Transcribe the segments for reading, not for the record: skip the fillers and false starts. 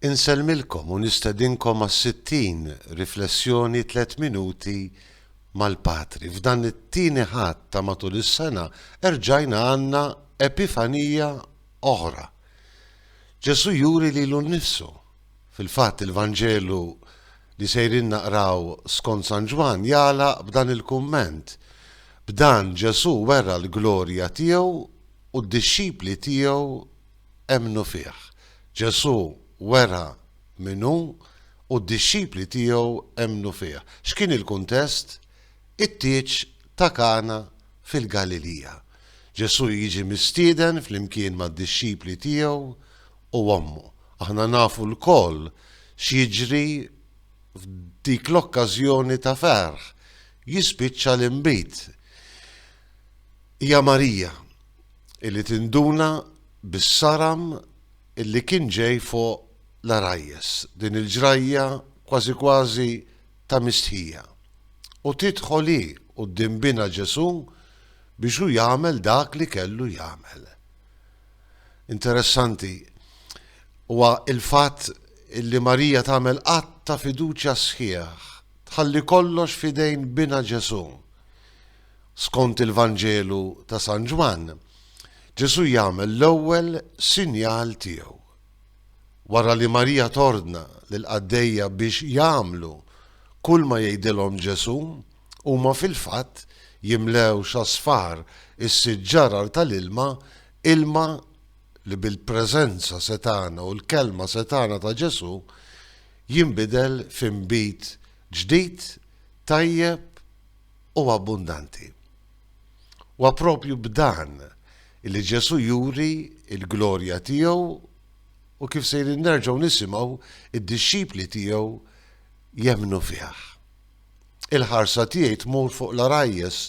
Inselmilkom u nistedinkom għas-60 riflessjoni 3 minuti mal-Patri. F'dan it-tieni ħadd ta' matul is-sena erġajna għandna epifanija oħra. Ġesu juri lilu nnifsu. Fil-fatt il-Vanġelu li sejrin naqraw skont San Ġwan jagħlaq b'dan il-kumment. B'dan Ġesu wera l-glorja tiegħu u d-dixxipli tiegħu emnu fih. Ġesu wera minnu u d-dixxipli tiegħu emnu fih. X'kien il-kuntest? It-tieġ ta' Kana fil-Galilija. Ġesu jiġi mistieden flimkien mad-dixxipli tiegħu u ommu. Aħna nafu l-koll x'jiġri f'dik l-okkażjoni ta' ferħ. Jispiċċa l-inbit. Hija Marija illi tinduna bis-saram illi kien ġej fuq l-arajjes, din il-ġrajja kważi kważi ta' mistħija. U tidħol hi quddiem bina Ġesu biex hu jagħmel dak li kellu jagħmel. Interessanti huwa il-fatt illi Marija tagħmel qatt ta' fiduċja sħiħ, tħalli kollox f'idejn bina Ġesu. Skont il-Vanġelu ta' San Ġwan, Ġesu jagħmel l-ewwel sinjal tiegħu. Wara li Marija tordna lill-qaddejja biex jagħmlu kull ma jgħidilhom Ġesu, huma fil-fatt jimlew x'asfar is-siġġarar tal-ilma, ilma li bil-preżenza setana u l-kelma setana ta' Ġesu jinbidel f'inbit ġdid, tajjeb u abbundanti. Wa propju b'dan illi Ġesu juri il-glorja tiegħu u kif sejrin nerġgħu nisimgħu id-dixxipli tiegħu jemmnu fih. Il-ħarsa tiegħi tmur fuq l-arajjes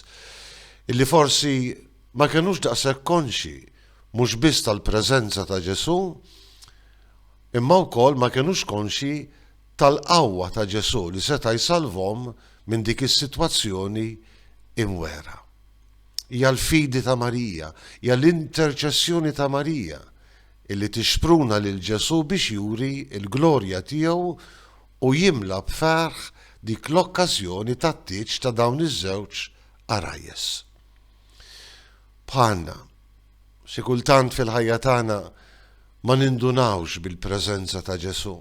illi forsi ma kinux daqshekk konxi mhux biss tal-preżenza ta' Ġesu, imma wkoll ma kinux konxi tal-qawwa ta' Ġesu li seta' jsalvhom minn dik is-sitwazzjoni imwera. Hija l-fidi ta' Marija, hija l-interċessjoni ta' Marija illi tixpruna lil Ġesu biex juri il-glorja tiegħu u jimla b'ferħ dik l-okkażjoni tat-tieġ ta' dawn iż-żewġ arajjes. Bħalna, xi kultant fil-ħajja tagħna ma nindunawx bil-preżenza ta' Ġesu.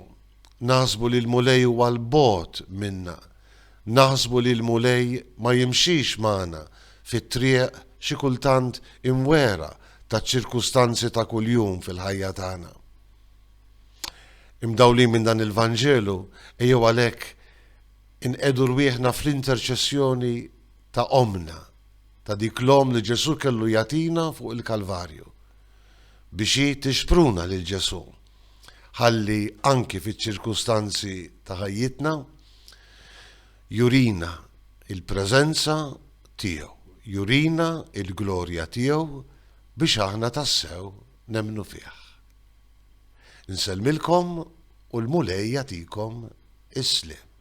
Naħsbu li l-mulej huwa l-bogħod minna. Naħsbu li l-mulej ma jimxix magħna fit-triq xi kultant imwera taċ-ċirkustanzi ta' kuljum fil-ħajja tagħna. Imdawlin minn dan il-Vanġelu ejjew għalhekk inqedu rwieħna fl-interċessjoni ta' omna, ta' dik l-om li Ġesu kellu jagħtina fuq il-Kalvarju biex hi tixpruna lil Ġesu ħalli anki fiċ-ċirkustanzi ta' ħajjitna jurina il-preżenza tiegħu, jurina il-glorja tiegħu biex aħna tassew nemmnu fih. Insellmilkom u l-mulej jagħtikom is-sliem.